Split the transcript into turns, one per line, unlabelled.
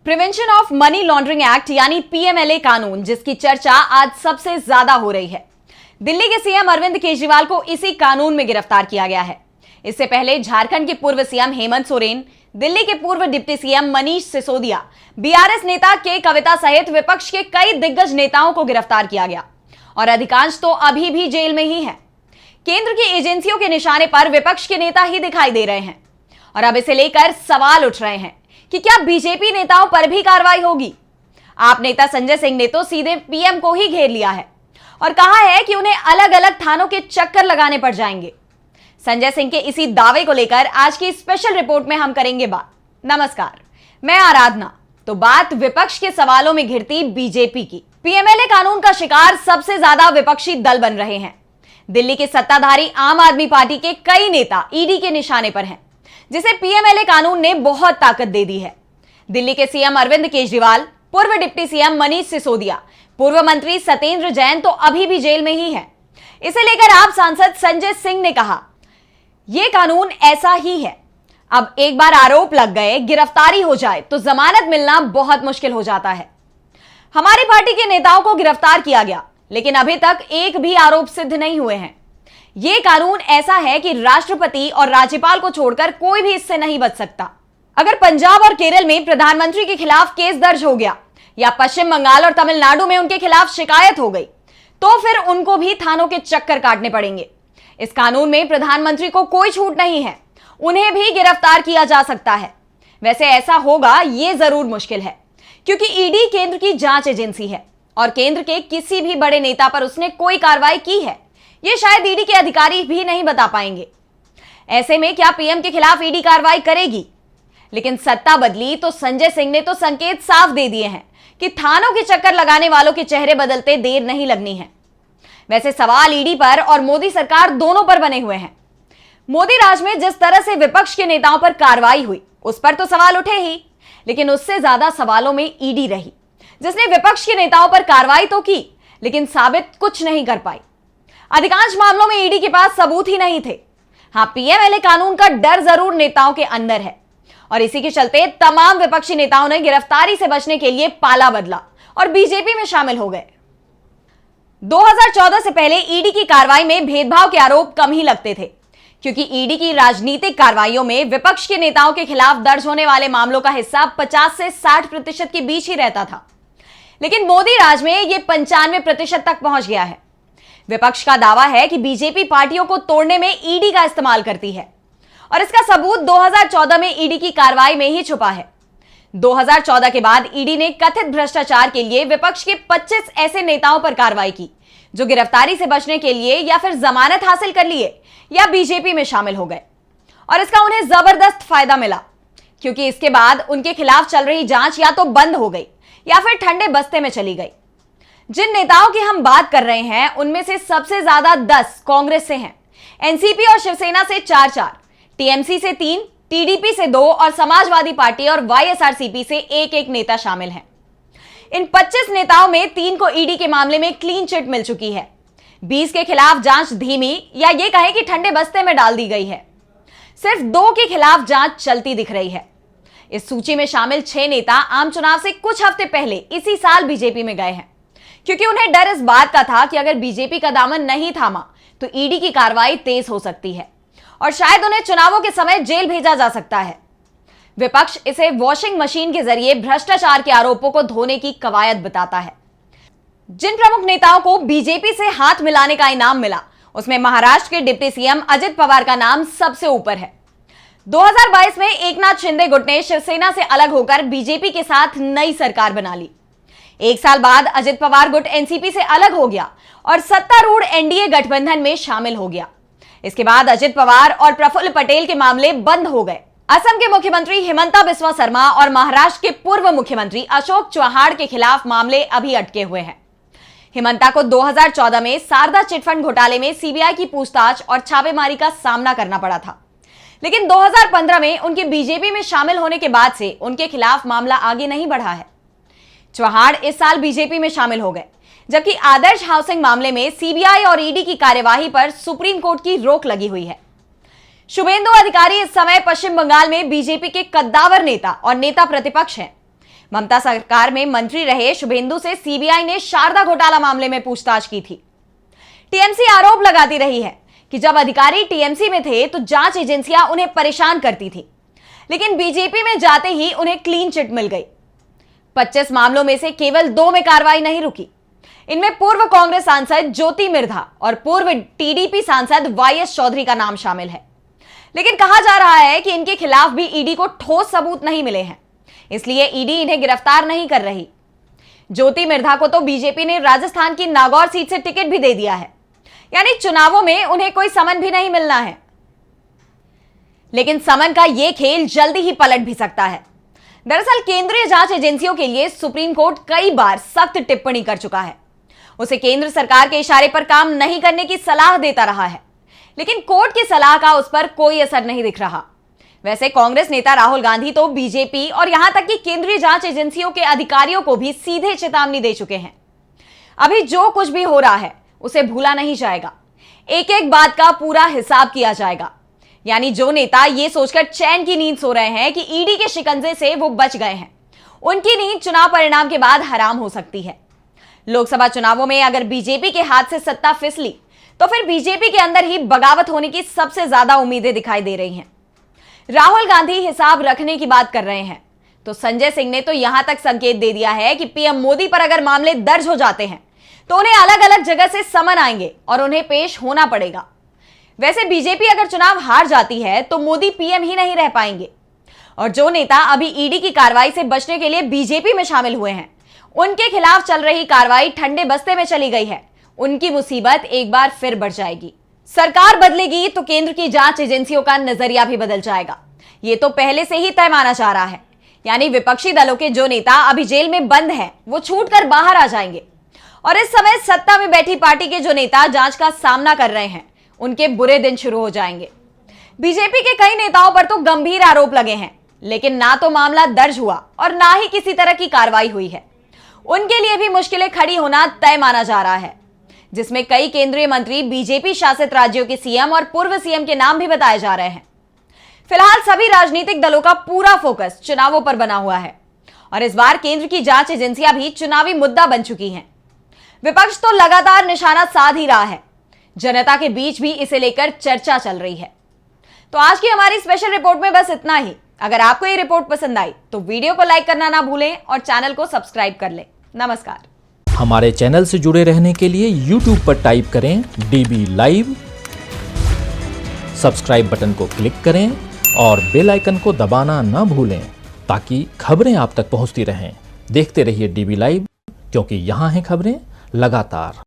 Prevention of money laundering act यानी PMLA कानून, जिसकी चर्चा आज सबसे ज्यादा हो रही है। दिल्ली के सीएम अरविंद केजरीवाल को इसी कानून में गिरफ्तार किया गया है। इससे पहले झारखंड के पूर्व सीएम हेमंत सोरेन, दिल्ली के पूर्व deputy CM Manish Sisodia, BRS नेता के कविता सहित विपक्ष के कई दिग्गज नेताओं को गिरफ्तार किया गया और अधिकांश तो अभी भी जेल में ही हैं। केंद्र की एजेंसियों के निशाने पर विपक्ष के नेता ही दिखाई दे रहे हैं और अब इसे लेकर सवाल उठ रहे हैं कि क्या बीजेपी नेताओं पर भी कार्रवाई होगी। आप नेता संजय सिंह ने तो सीधे पीएम को ही घेर लिया है और कहा है कि उन्हें अलग अलग थानों के चक्कर लगाने पड़ जाएंगे। संजय सिंह के इसी दावे को लेकर आज की स्पेशल रिपोर्ट में हम करेंगे बात। नमस्कार, मैं आराधना। तो बात विपक्ष के सवालों में घिरती बीजेपी की। पीएमएलए कानून का शिकार सबसे ज्यादा विपक्षी दल बन रहे हैं। दिल्ली के सत्ताधारी आम आदमी पार्टी के कई नेता ईडी के निशाने पर हैं, जिसे पीएमएलए कानून ने बहुत ताकत दे दी है। दिल्ली के सीएम अरविंद केजरीवाल, पूर्व डिप्टी सीएम मनीष सिसोदिया, पूर्व मंत्री सत्येंद्र जैन तो अभी भी जेल में ही है। इसे लेकर आप सांसद संजय सिंह ने कहा, यह कानून ऐसा ही है। अब एक बार आरोप लग गए, गिरफ्तारी हो जाए तो जमानत मिलना बहुत मुश्किल हो जाता है। हमारी पार्टी के नेताओं को गिरफ्तार किया गया, लेकिन अभी तक एक भी आरोप सिद्ध नहीं हुए हैं। यह कानून ऐसा है कि राष्ट्रपति और राज्यपाल को छोड़कर कोई भी इससे नहीं बच सकता। अगर पंजाब और केरल में प्रधानमंत्री के खिलाफ केस दर्ज हो गया या पश्चिम बंगाल और तमिलनाडु में उनके खिलाफ शिकायत हो गई, तो फिर उनको भी थानों के चक्कर काटने पड़ेंगे। इस कानून में प्रधानमंत्री को कोई छूट नहीं है, उन्हें भी गिरफ्तार किया जा सकता है। वैसे ऐसा होगा ये जरूर मुश्किल है, क्योंकि ईडी केंद्र की जांच एजेंसी है और केंद्र के किसी भी बड़े नेता पर उसने कोई कार्रवाई की है, ये शायद ईडी के अधिकारी भी नहीं बता पाएंगे। ऐसे में क्या पीएम के खिलाफ ईडी कार्रवाई करेगी? लेकिन सत्ता बदली तो संजय सिंह ने तो संकेत साफ दे दिए हैं कि थानों के चक्कर लगाने वालों के चेहरे बदलते देर नहीं लगनी है। वैसे सवाल ईडी पर और मोदी सरकार दोनों पर बने हुए हैं। मोदी राज में जिस तरह से विपक्ष के नेताओं पर कार्रवाई हुई, उस पर तो सवाल उठे ही, लेकिन उससे ज्यादा सवालों में ईडी रही, जिसने विपक्ष के नेताओं पर कार्रवाई तो की, लेकिन साबित कुछ नहीं कर पाई। अधिकांश मामलों में ईडी के पास सबूत ही नहीं थे। हां, पीएमएलए कानून का डर जरूर नेताओं के अंदर है और इसी के चलते तमाम विपक्षी नेताओं ने गिरफ्तारी से बचने के लिए पाला बदला और बीजेपी में शामिल हो गए। 2014 से पहले ईडी की कार्रवाई में भेदभाव के आरोप कम ही लगते थे, क्योंकि ईडी की राजनीतिक कार्रवाइयों में विपक्ष के नेताओं के खिलाफ दर्ज होने वाले मामलों का हिस्सा 50 से 60% के बीच ही रहता था। लेकिन मोदी राज में यह 95% तक पहुंच गया है। विपक्ष का दावा है कि बीजेपी पार्टियों को तोड़ने में ईडी का इस्तेमाल करती है और इसका सबूत 2014 में ईडी की कार्रवाई में ही छुपा है। 2014 के बाद ईडी ने कथित भ्रष्टाचार के लिए विपक्ष के 25 ऐसे नेताओं पर कार्रवाई की जो गिरफ्तारी से बचने के लिए या फिर जमानत हासिल कर लिए या बीजेपी में शामिल हो गए, और इसका उन्हें जबरदस्त फायदा मिला, क्योंकि इसके बाद उनके खिलाफ चल रही जांच या तो बंद हो गई या फिर ठंडे बस्ते में चली गई। जिन नेताओं की हम बात कर रहे हैं, उनमें से सबसे ज्यादा 10 कांग्रेस से हैं, एनसीपी और शिवसेना से 4-4, टीएमसी से 3, टीडीपी से 2 और समाजवादी पार्टी और वाईएसआरसीपी से 1-1 नेता शामिल हैं। इन 25 नेताओं में 3 को ईडी के मामले में क्लीन चिट मिल चुकी है। 20 के खिलाफ जांच धीमी या ये कहें कि ठंडे बस्ते में डाल दी गई है। सिर्फ 2 के खिलाफ जांच चलती दिख रही है। इस सूची में शामिल 6 नेता आम चुनाव से कुछ हफ्ते पहले इसी साल बीजेपी में गए हैं, क्योंकि उन्हें डर इस बात का था कि अगर बीजेपी का दामन नहीं थामा तो ईडी की कार्रवाई तेज हो सकती है और शायद उन्हें चुनावों के समय जेल भेजा जा सकता है। विपक्ष इसे वॉशिंग मशीन के जरिए भ्रष्टाचार के आरोपों को धोने की कवायद बताता है। जिन प्रमुख नेताओं को बीजेपी से हाथ मिलाने का इनाम मिला, उसमें महाराष्ट्र के डिप्टी सीएम अजित पवार का नाम सबसे ऊपर है। 2022 में एकनाथ शिंदे गुट ने शिवसेना से अलग होकर बीजेपी के साथ नई सरकार बना ली। एक साल बाद अजित पवार गुट एनसीपी से अलग हो गया और सत्तारूढ़ एनडीए गठबंधन में शामिल हो गया। इसके बाद अजित पवार और प्रफुल्ल पटेल के मामले बंद हो गए। असम के मुख्यमंत्री हिमंता बिस्वा शर्मा और महाराष्ट्र के पूर्व मुख्यमंत्री अशोक चव्हाण के खिलाफ मामले अभी अटके हुए हैं। हिमंता को 2014 में शारदा चिटफंड घोटाले में सीबीआई की पूछताछ और छापेमारी का सामना करना पड़ा था, लेकिन 2015 में उनके बीजेपी में शामिल होने के बाद से उनके खिलाफ मामला आगे नहीं बढ़ा है। चव्हाण इस साल बीजेपी में शामिल हो गए, जबकि आदर्श हाउसिंग मामले में सीबीआई और ईडी की कार्यवाही पर सुप्रीम कोर्ट की रोक लगी हुई है। शुभेंदु अधिकारी इस समय पश्चिम बंगाल में बीजेपी के कद्दावर नेता और नेता प्रतिपक्ष हैं। ममता सरकार में मंत्री रहे शुभेंदु से सीबीआई ने शारदा घोटाला मामले में पूछताछ की थी। टीएमसी आरोप लगाती रही है कि जब अधिकारी टीएमसी में थे तो जांच एजेंसियां उन्हें परेशान करती थी, लेकिन बीजेपी में जाते ही उन्हें क्लीन चिट मिल गई। 25 मामलों में से केवल 2 में कार्रवाई नहीं रुकी। इनमें पूर्व कांग्रेस सांसद ज्योति मिर्धा और पूर्व टीडीपी सांसद वाईएस चौधरी का नाम शामिल है। लेकिन कहा जा रहा है कि इनके खिलाफ भी ईडी को ठोस सबूत नहीं मिले हैं, इसलिए ईडी इन्हें गिरफ्तार नहीं कर रही। ज्योति मिर्धा को तो बीजेपी ने राजस्थान की नागौर सीट से टिकट भी दे दिया है, यानी चुनावों में उन्हें कोई समन भी नहीं मिलना है। लेकिन समन का यह खेल जल्दी ही पलट भी सकता है। दरअसल केंद्रीय जांच एजेंसियों के लिए सुप्रीम कोर्ट कई बार सख्त टिप्पणी कर चुका है। उसे केंद्र सरकार के इशारे पर काम नहीं करने की सलाह देता रहा है, लेकिन कोर्ट की सलाह का उस पर कोई असर नहीं दिख रहा। वैसे कांग्रेस नेता राहुल गांधी तो बीजेपी और यहां तक कि केंद्रीय जांच एजेंसियों के अधिकारियों को भी सीधे चेतावनी दे चुके हैं। अभी जो कुछ भी हो रहा है उसे भूला नहीं जाएगा, एक एक बात का पूरा हिसाब किया जाएगा। यानी जो नेता ये सोचकर चैन की नींद सो रहे हैं कि ईडी के शिकंजे से वो बच गए हैं, उनकी नींद चुनाव परिणाम के बाद हराम हो सकती है। लोकसभा चुनावों में अगर बीजेपी के हाथ से सत्ता फिसली तो फिर बीजेपी के अंदर ही बगावत होने की सबसे ज्यादा उम्मीदें दिखाई दे रही हैं। राहुल गांधी हिसाब रखने की बात कर रहे हैं तो संजय सिंह ने तो यहां तक संकेत दे दिया है कि पीएम मोदी पर अगर मामले दर्ज हो जाते हैं तो उन्हें अलग अलग जगह से समन आएंगे और उन्हें पेश होना पड़ेगा। वैसे बीजेपी अगर चुनाव हार जाती है तो मोदी पीएम ही नहीं रह पाएंगे, और जो नेता अभी ईडी की कार्रवाई से बचने के लिए बीजेपी में शामिल हुए हैं, उनके खिलाफ चल रही कार्रवाई ठंडे बस्ते में चली गई है, उनकी मुसीबत एक बार फिर बढ़ जाएगी। सरकार बदलेगी तो केंद्र की जांच एजेंसियों का नजरिया भी बदल जाएगा। ये तो पहले से ही तय माना जा रहा है। यानी विपक्षी दलों के जो नेता अभी जेल में बंद हैं, वो छूटकर बाहर आ जाएंगे, और इस समय सत्ता में बैठी पार्टी के जो नेता जांच का सामना कर रहे हैं, उनके बुरे दिन शुरू हो जाएंगे। बीजेपी के कई नेताओं पर तो गंभीर आरोप लगे हैं, लेकिन ना तो मामला दर्ज हुआ और ना ही किसी तरह की कार्रवाई हुई है। उनके लिए भी मुश्किलें खड़ी होना तय माना जा रहा है, जिसमें कई केंद्रीय मंत्री बीजेपी शासित राज्यों के सीएम और पूर्व सीएम के नाम भी बताए जा रहे हैं। फिलहाल सभी राजनीतिक दलों का पूरा फोकस चुनावों पर बना हुआ है, और इस बार केंद्र की जांच एजेंसियां भी चुनावी मुद्दा बन चुकी हैं। विपक्ष तो लगातार निशाना साध ही रहा है, जनता के बीच भी इसे लेकर चर्चा चल रही है। तो आज की हमारी स्पेशल रिपोर्ट में बस इतना ही। अगर आपको ये रिपोर्ट पसंद आई तो वीडियो को लाइक करना ना भूलें और चैनल को सब्सक्राइब कर लें। नमस्कार।
हमारे चैनल से जुड़े रहने के लिए YouTube पर टाइप करें DB लाइव, सब्सक्राइब बटन को क्लिक करें और बेल आइकन को दबाना ना भूलें ताकि खबरें आप तक पहुंचती रहें। देखते रहिए DB लाइव, क्योंकि यहाँ हैं खबरें लगातार।